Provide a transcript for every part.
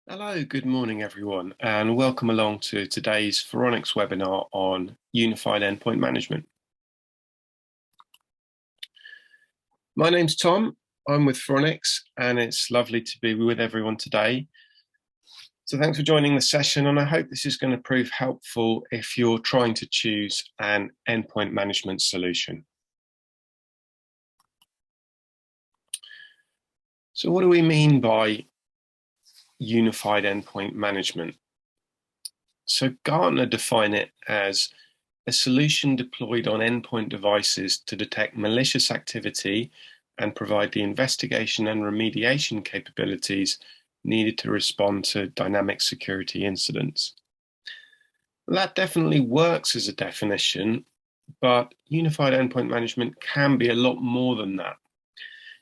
Hello, good morning everyone, and welcome along to today's Faronics webinar on Unified Endpoint Management. My name's Tom, I'm with Faronics, and it's lovely to be with everyone today. So thanks for joining the session, and I hope this is going to prove helpful if you're trying to choose an endpoint management solution. So what do we mean by Unified Endpoint Management? So Gartner define it as a solution deployed on endpoint devices to detect malicious activity and provide the investigation and remediation capabilities needed to respond to dynamic security incidents. That definitely works as a definition, but unified endpoint management can be a lot more than that.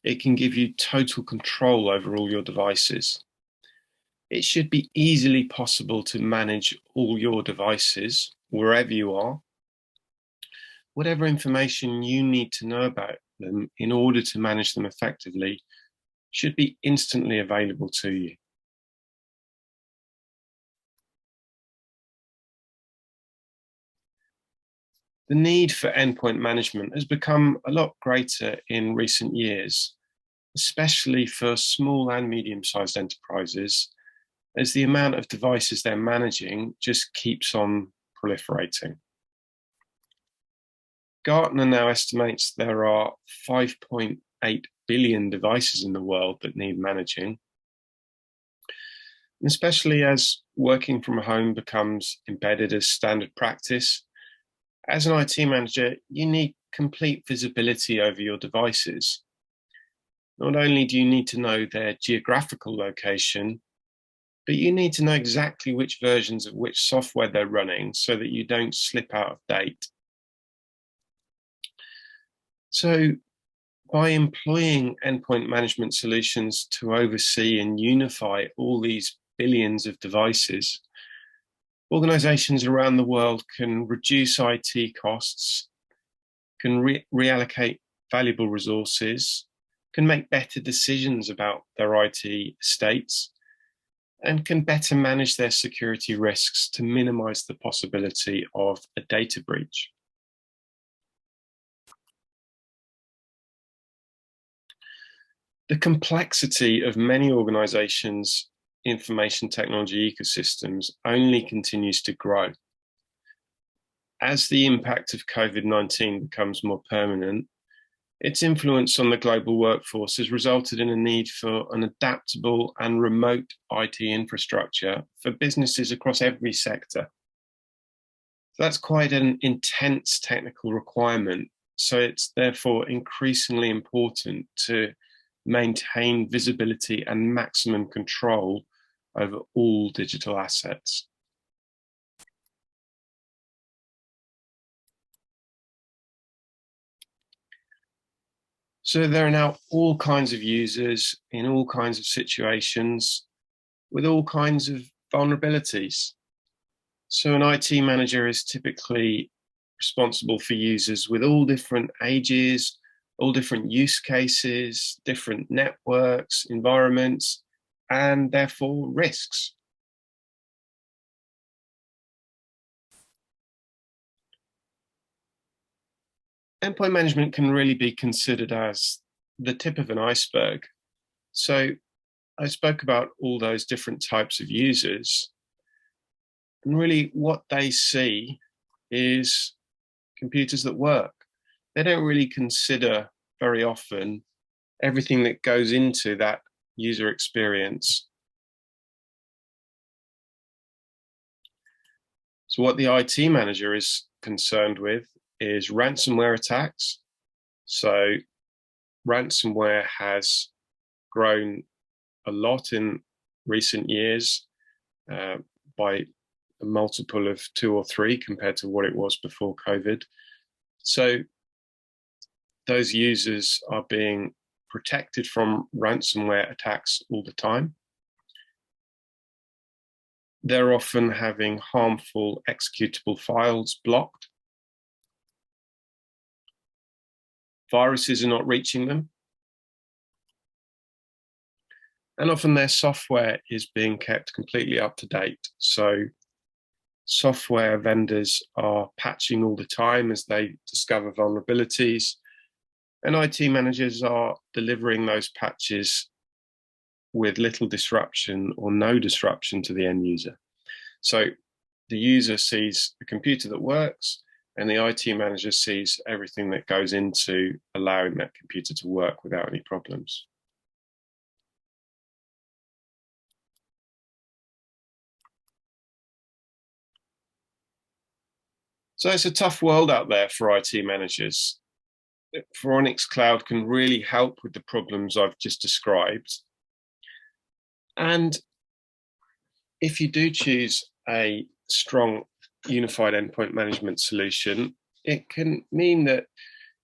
It can give you total control over all your devices. It should be easily possible to manage all your devices wherever you are. Whatever information you need to know about them in order to manage them effectively should be instantly available to you. The need for endpoint management has become a lot greater in recent years, especially for small and medium-sized enterprises, as the amount of devices they're managing just keeps on proliferating. Gartner now estimates there are 5.8 billion devices in the world that need managing. And especially as working from home becomes embedded as standard practice, as an IT manager, you need complete visibility over your devices. Not only do you need to know their geographical location, but you need to know exactly which versions of which software they're running so that you don't slip out of date. So by employing endpoint management solutions to oversee and unify all these billions of devices, organizations around the world can reduce IT costs, can reallocate valuable resources, can make better decisions about their IT estates, and can better manage their security risks to minimize the possibility of a data breach. The complexity of many organizations' information technology ecosystems only continues to grow. As the impact of COVID-19 becomes more permanent, its influence on the global workforce has resulted in a need for an adaptable and remote IT infrastructure for businesses across every sector. That's quite an intense technical requirement, so it's therefore increasingly important to maintain visibility and maximum control over all digital assets. So there are now all kinds of users in all kinds of situations with all kinds of vulnerabilities. So an IT manager is typically responsible for users with all different ages, all different use cases, different networks, environments, and therefore risks. Endpoint management can really be considered as the tip of an iceberg. So I spoke about all those different types of users, and really what they see is computers that work. They don't really consider very often everything that goes into that user experience. So what the IT manager is concerned with is ransomware attacks. So ransomware has grown a lot in recent years by a multiple of 2 or 3 compared to what it was before COVID. So those users are being protected from ransomware attacks all the time. They're often having harmful executable files blocked. Viruses are not reaching them. And often their software is being kept completely up to date. So software vendors are patching all the time as they discover vulnerabilities, and IT managers are delivering those patches with little disruption or no disruption to the end user. So the user sees a computer that works, and the IT manager sees everything that goes into allowing that computer to work without any problems. So it's a tough world out there for IT managers. Faronics Cloud can really help with the problems I've just described. And if you do choose a strong unified endpoint management solution, it can mean that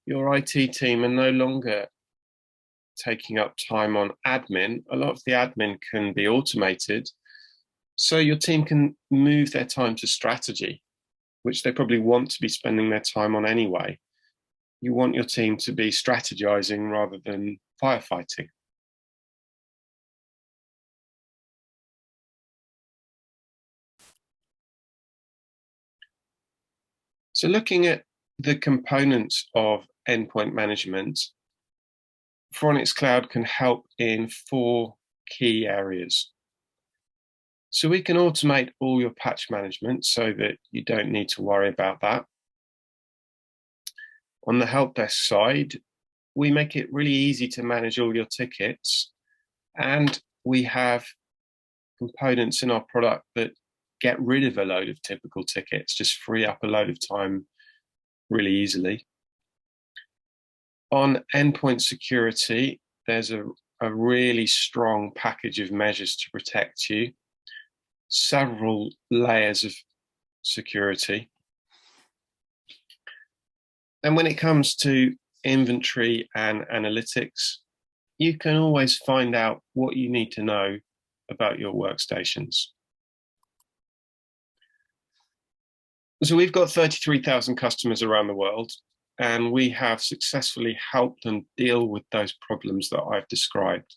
your IT team are no longer taking up time on admin. A lot of the admin can be automated, so your team can move their time to strategy, which they probably want to be spending their time on anyway. You want your team to be strategizing rather than firefighting. So looking at the components of endpoint management, Faronics Cloud can help in 4 key areas. So we can automate all your patch management so that you don't need to worry about that. On the help desk side, we make it really easy to manage all your tickets, and we have components in our product that get rid of a load of typical tickets, just free up a load of time really easily. On endpoint security, there's a really strong package of measures to protect you, several layers of security. And when it comes to inventory and analytics, you can always find out what you need to know about your workstations. So we've got 33,000 customers around the world, and we have successfully helped them deal with those problems that I've described,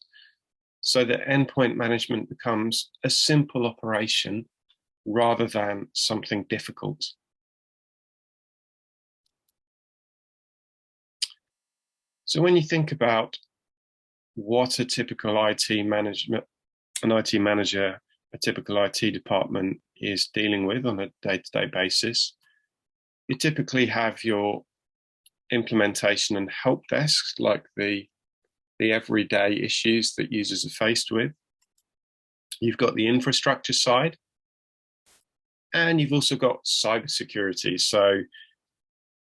so that endpoint management becomes a simple operation rather than something difficult. So when you think about what a typical IT management, an IT manager, a typical IT department is dealing with on a day-to-day basis, you typically have your implementation and help desks, like the everyday issues that users are faced with. You've got the infrastructure side, and you've also got cybersecurity. So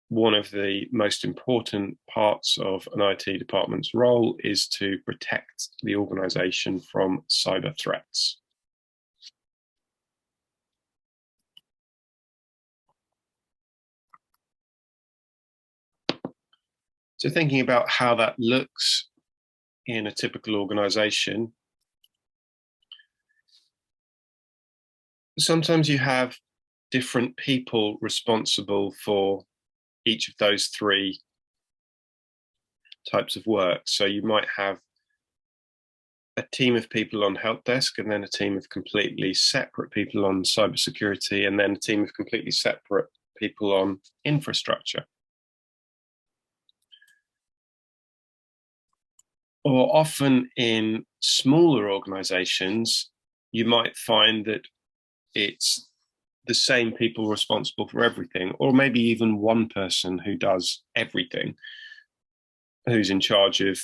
one of the most important parts of an IT department's role is to protect the organization from cyber threats. So thinking about how that looks in a typical organization, sometimes you have different people responsible for each of those 3 types of work. So you might have a team of people on help desk, and then a team of completely separate people on cybersecurity, and then a team of completely separate people on infrastructure. Or often in smaller organizations, you might find that it's the same people responsible for everything, or maybe even one person who does everything, who's in charge of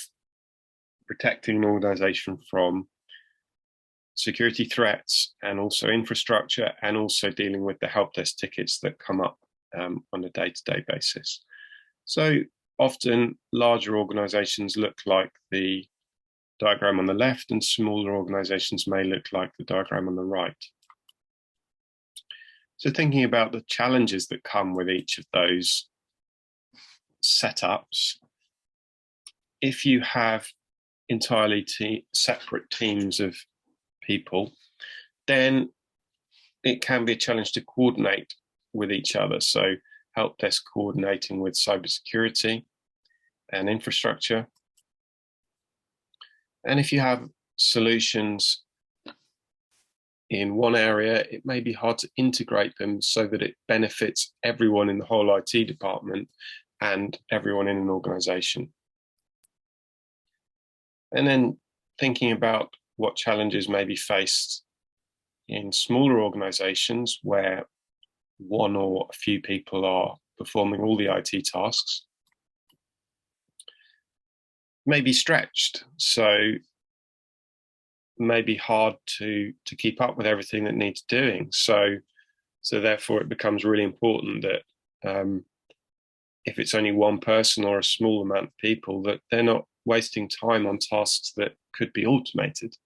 protecting an organization from security threats and also infrastructure, and also dealing with the help desk tickets that come up on a day-to-day basis. So often larger organizations look like the diagram on the left, and smaller organizations may look like the diagram on the right. So thinking about the challenges that come with each of those setups, if you have entirely separate teams of people, then it can be a challenge to coordinate with each other. So help desk coordinating with cybersecurity and infrastructure. And if you have solutions in one area, it may be hard to integrate them so that it benefits everyone in the whole IT department and everyone in an organization. And then thinking about what challenges may be faced in smaller organizations where one or a few people are performing all the IT tasks may be stretched. So may be hard to keep up with everything that needs doing. So therefore it becomes really important that if it's only one person or a small amount of people, that they're not wasting time on tasks that could be automated.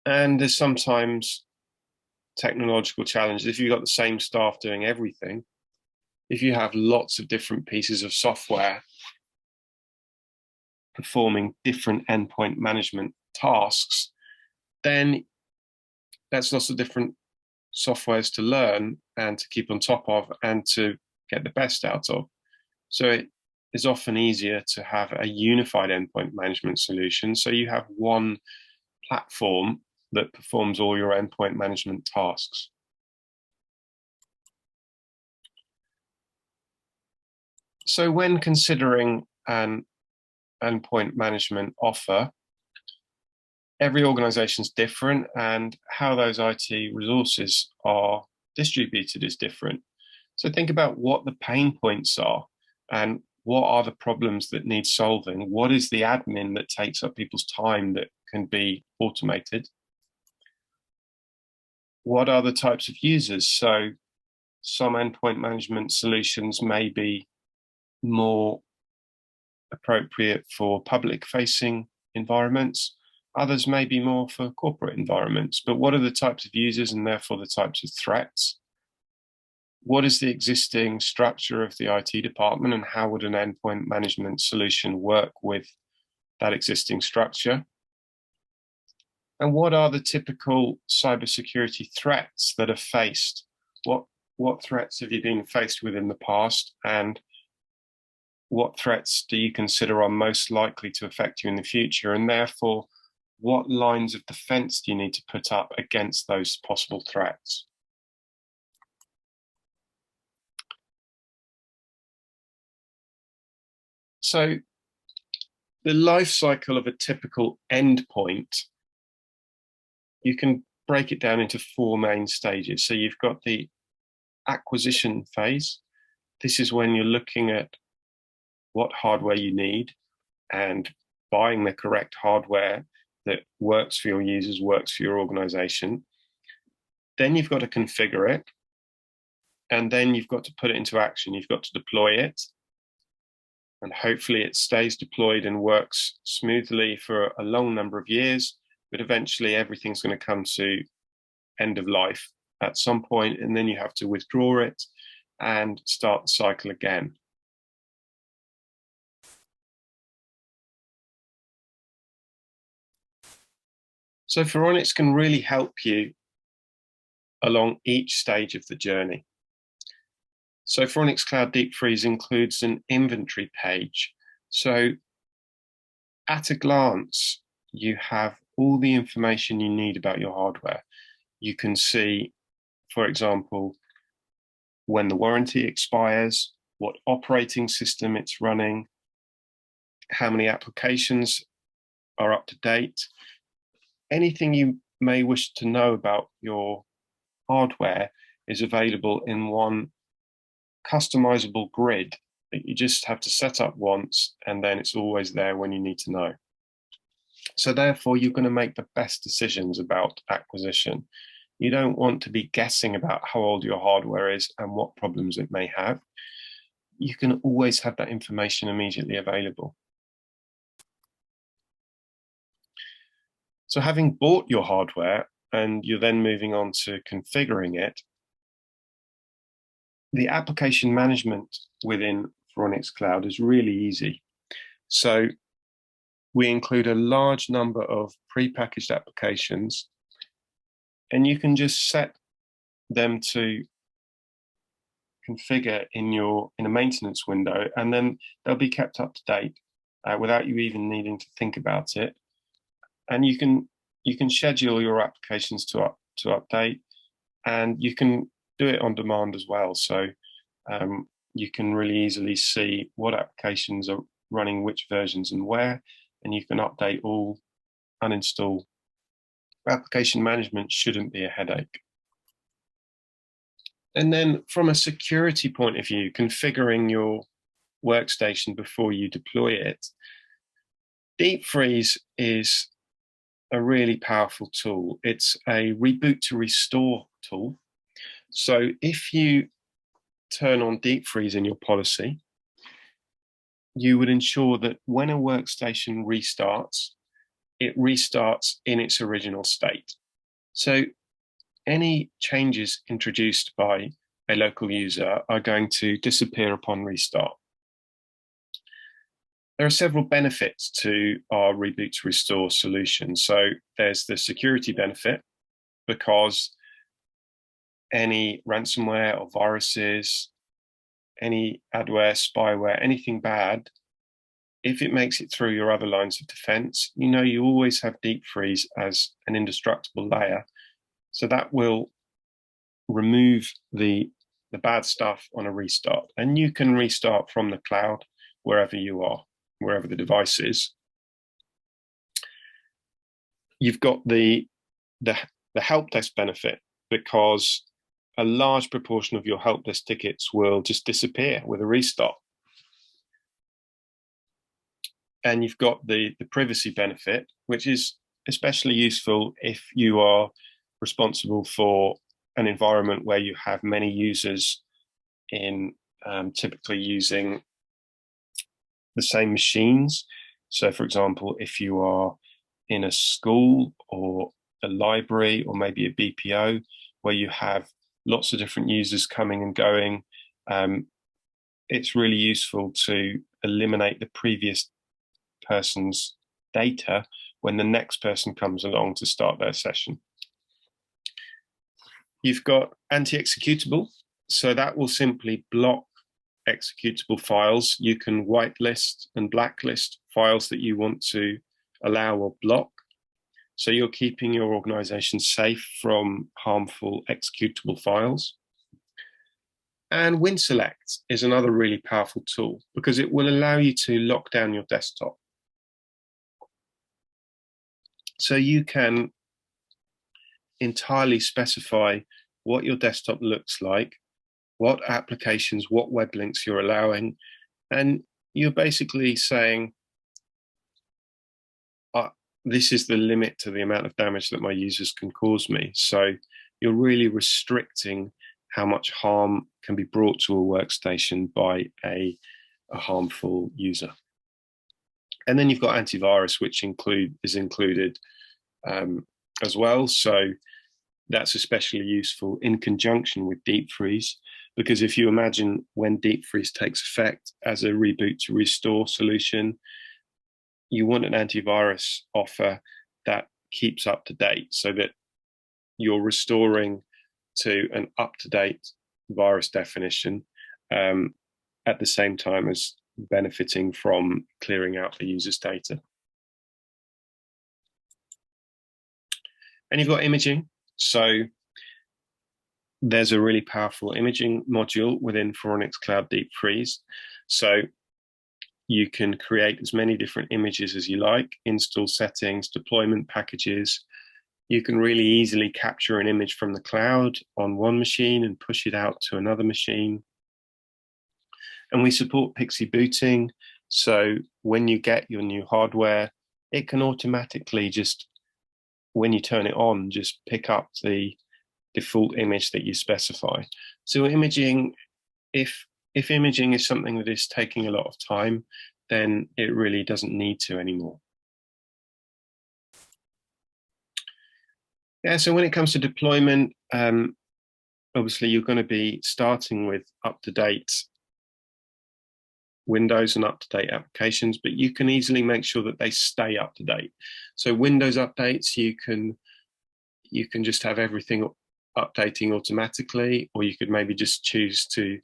And there's sometimes technological challenges. If you've got the same staff doing everything, if you have lots of different pieces of software performing different endpoint management tasks, then that's lots of different softwares to learn and to keep on top of and to get the best out of. So it is often easier to have a unified endpoint management solution. So you have one platform that performs all your endpoint management tasks. So when considering an endpoint management offer, every organization is different, and how those IT resources are distributed is different. So think about what the pain points are and what are the problems that need solving. What is the admin that takes up people's time that can be automated? What are the types of users? So some endpoint management solutions may be more appropriate for public-facing environments. Others may be more for corporate environments. But what are the types of users and therefore the types of threats? What is the existing structure of the IT department, and how would an endpoint management solution work with that existing structure? And what are the typical cybersecurity threats that are faced? What threats have you been faced with in the past, and what threats do you consider are most likely to affect you in the future? And therefore, what lines of defense do you need to put up against those possible threats? So the life cycle of a typical endpoint, you can break it down into four main stages. So you've got the acquisition phase. This is when you're looking at what hardware you need and buying the correct hardware that works for your users, works for your organization. Then you've got to configure it, and then you've got to put it into action. You've got to deploy it, and hopefully it stays deployed and works smoothly for a long number of years, but eventually everything's going to come to end of life at some point, and then you have to withdraw it and start the cycle again. So Faronics can really help you along each stage of the journey. So Faronics Cloud Deep Freeze includes an inventory page. So at a glance, you have all the information you need about your hardware. You can see, for example, when the warranty expires, what operating system it's running, how many applications are up to date. Anything you may wish to know about your hardware is available in one customizable grid that you just have to set up once, and then it's always there when you need to know. So therefore, you're going to make the best decisions about acquisition. You don't want to be guessing about how old your hardware is and what problems it may have. You can always have that information immediately available. So having bought your hardware and you're then moving on to configuring it, the application management within Faronics Cloud is really easy. So we include a large number of pre-packaged applications, and you can just set them to configure in a maintenance window, and then they'll be kept up to date without you even needing to think about it. and you can schedule your applications to update, and you can do it on demand as well. So you can really easily see what applications are running which versions and where, and you can update all, uninstall. Application management shouldn't be a headache. And then from a security point of view, configuring your workstation before you deploy it, Deep Freeze is a really powerful tool. It's a reboot to restore tool. So if you turn on Deep Freeze in your policy, you would ensure that when a workstation restarts, it restarts in its original state. So any changes introduced by a local user are going to disappear upon restart. There are several benefits to our reboot to restore solution. So there's the security benefit, because any ransomware or viruses, any adware, spyware, anything bad, if it makes it through your other lines of defense, you always have Deep Freeze as an indestructible layer. So that will remove the bad stuff on a restart. And you can restart from the cloud wherever you are, wherever the device is. You've got the help desk benefit, because a large proportion of your help desk tickets will just disappear with a restart. And you've got the privacy benefit, which is especially useful if you are responsible for an environment where you have many users in typically using the same machines. So for example, if you are in a school or a library or maybe a BPO where you have lots of different users coming and going, it's really useful to eliminate the previous person's data when the next person comes along to start their session. You've got anti-executable, so that will simply block executable files. You can whitelist and blacklist files that you want to allow or block. So you're keeping your organization safe from harmful executable files. And WinSelect is another really powerful tool, because it will allow you to lock down your desktop. So you can entirely specify what your desktop looks like, what applications, what web links you're allowing, and you're basically saying, this is the limit to the amount of damage that my users can cause me. So you're really restricting how much harm can be brought to a workstation by a harmful user. And then you've got antivirus, which is included as well. So that's especially useful in conjunction with Deep Freeze, because if you imagine when Deep Freeze takes effect as a reboot to restore solution, you want an antivirus offer that keeps up to date, so that you're restoring to an up-to-date virus definition at the same time as benefiting from clearing out the user's data. And you've got imaging. So there's a really powerful imaging module within Faronics Cloud Deep Freeze. So you can create as many different images as you like, install settings, deployment packages. You can really easily capture an image from the cloud on one machine and push it out to another machine. And we support Pixie booting. So when you get your new hardware, it can automatically just, when you turn it on, just pick up the default image that you specify. So imaging, if imaging is something that is taking a lot of time, then it really doesn't need to anymore. Yeah, so when it comes to deployment, obviously you're going to be starting with up-to-date Windows and up-to-date applications, but you can easily make sure that they stay up-to-date. So Windows updates, you can just have everything updating automatically, or you could maybe just choose to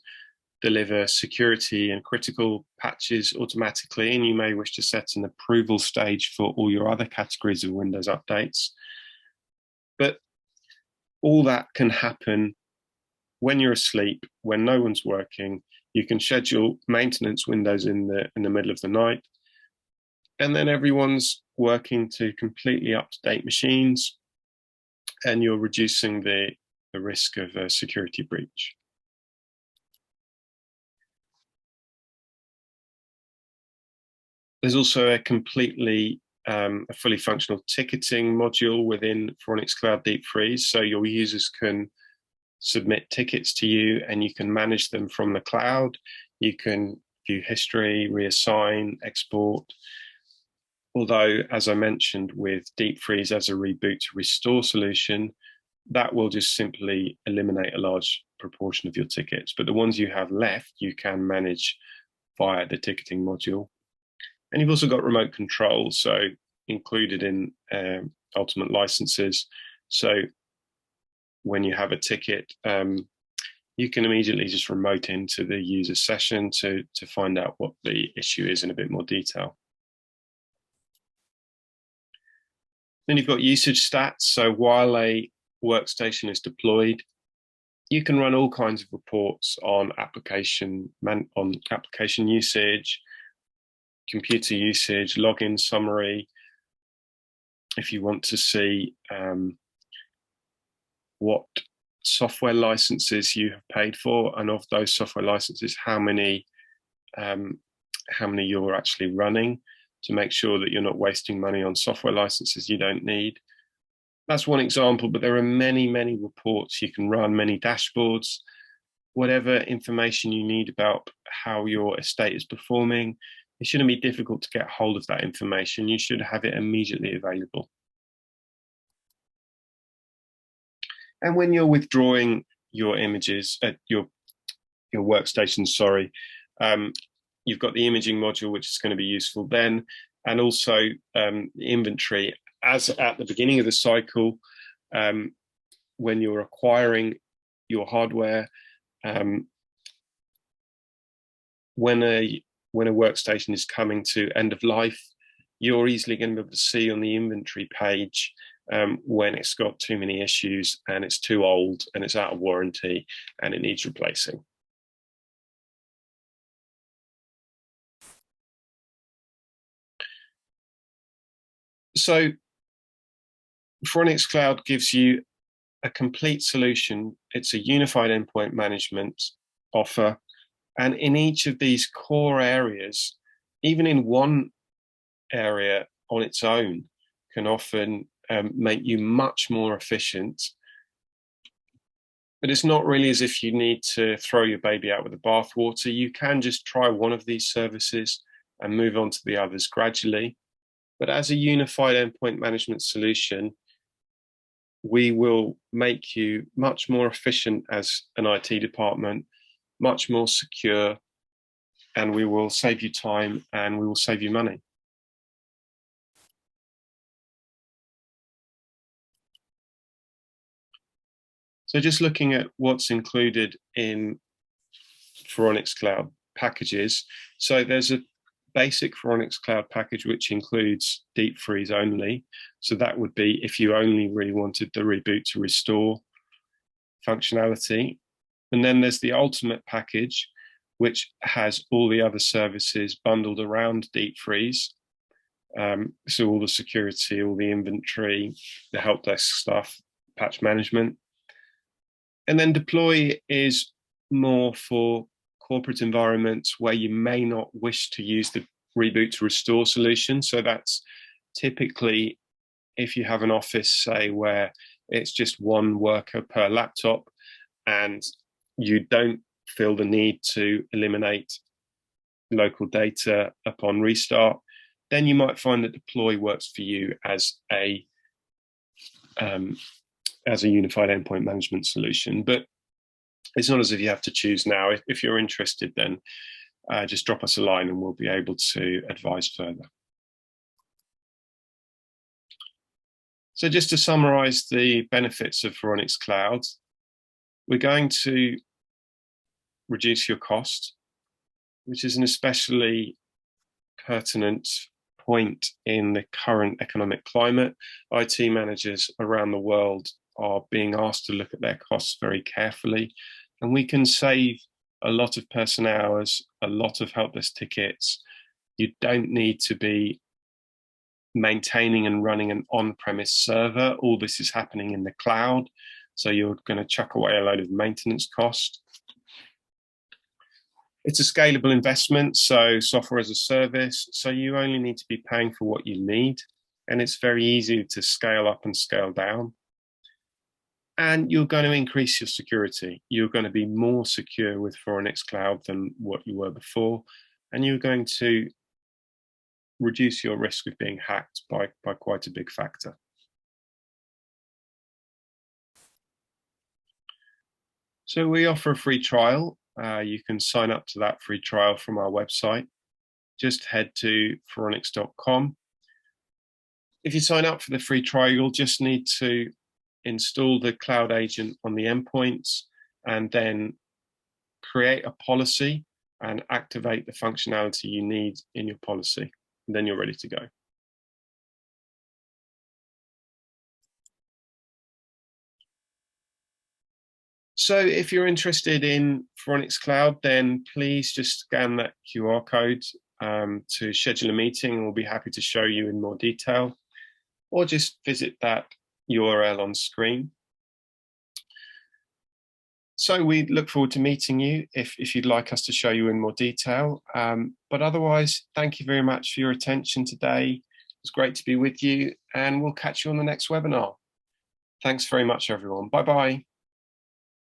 deliver security and critical patches automatically, and you may wish to set an approval stage for all your other categories of Windows updates. But all that can happen when you're asleep, when no one's working. You can schedule maintenance windows in the middle of the night, and then everyone's working to completely up-to-date machines, and you're reducing the risk of a security breach. There's also a fully functional ticketing module within Faronics Cloud Deep Freeze, so your users can submit tickets to you and you can manage them from the cloud. You can view history, reassign, export. Although, as I mentioned, with Deep Freeze as a reboot to restore solution, that will just simply eliminate a large proportion of your tickets. But the ones you have left, you can manage via the ticketing module. And you've also got remote control, so included in Ultimate licenses. So when you have a ticket, you can immediately just remote into the user session to find out what the issue is in a bit more detail. Then you've got usage stats. So while a workstation is deployed, you can run all kinds of reports on application usage, computer usage, login summary. If you want to see what software licenses you have paid for, and of those software licenses, how many you're actually running, to make sure that you're not wasting money on software licenses you don't need. That's one example, but there are many, many reports you can run, many dashboards, whatever information you need about how your estate is performing. It shouldn't be difficult to get hold of that information. You should have it immediately available. And when you're withdrawing your images at your workstation, you've got the imaging module, which is going to be useful then, and also the inventory. As at the beginning of the cycle, when you're acquiring your hardware, when a workstation is coming to end of life, you're easily going to be able to see on the inventory page when it's got too many issues and it's too old and it's out of warranty and it needs replacing. So Faronics Cloud gives you a complete solution. It's a unified endpoint management offer. And in each of these core areas, even in one area on its own, can often make you much more efficient. But it's not really as if you need to throw your baby out with the bathwater. You can just try one of these services and move on to the others gradually. But as a unified endpoint management solution, we will make you much more efficient as an IT department, much more secure, and we will save you time and we will save you money. So just looking at what's included in Faronics Cloud packages. So there's a basic Faronics Cloud package, which includes Deep Freeze only. So that would be if you only really wanted the reboot to restore functionality. And then there's the Ultimate package, which has all the other services bundled around Deep Freeze. So all the security, all the inventory, the help desk stuff, patch management. And then Deploy is more for corporate environments where you may not wish to use the reboot to restore solution. So that's typically if you have an office, say, where it's just one worker per laptop and you don't feel the need to eliminate local data upon restart, then you might find that Deploy works for you as a unified endpoint management solution. But it's not as if you have to choose now. If you're interested, then just drop us a line and we'll be able to advise further. So just to summarize the benefits of Faronics Cloud, we're going to reduce your cost, which is an especially pertinent point in the current economic climate. IT managers around the world are being asked to look at their costs very carefully, and we can save a lot of person hours, a lot of help desk tickets. You don't need to be maintaining and running an on-premise server. All this is happening in the cloud, so you're going to chuck away a load of maintenance cost. It's a scalable investment, so software as a service, so you only need to be paying for what you need, and it's very easy to scale up and scale down. And you're going to increase your security. You're going to be more secure with Faronics Cloud than what you were before, and you're going to reduce your risk of being hacked by quite a big factor. So we offer a free trial. You can sign up to that free trial from our website. Just head to faronics.com. If you sign up for the free trial, you'll just need to install the cloud agent on the endpoints and then create a policy and activate the functionality you need in your policy. And then you're ready to go. So if you're interested in Faronics Cloud, then please just scan that QR code to schedule a meeting, and we'll be happy to show you in more detail, or just visit that URL on screen. So we look forward to meeting you if you'd like us to show you in more detail. But otherwise, thank you very much for your attention today. It was great to be with you, and we'll catch you on the next webinar. Thanks very much, everyone. Bye-bye.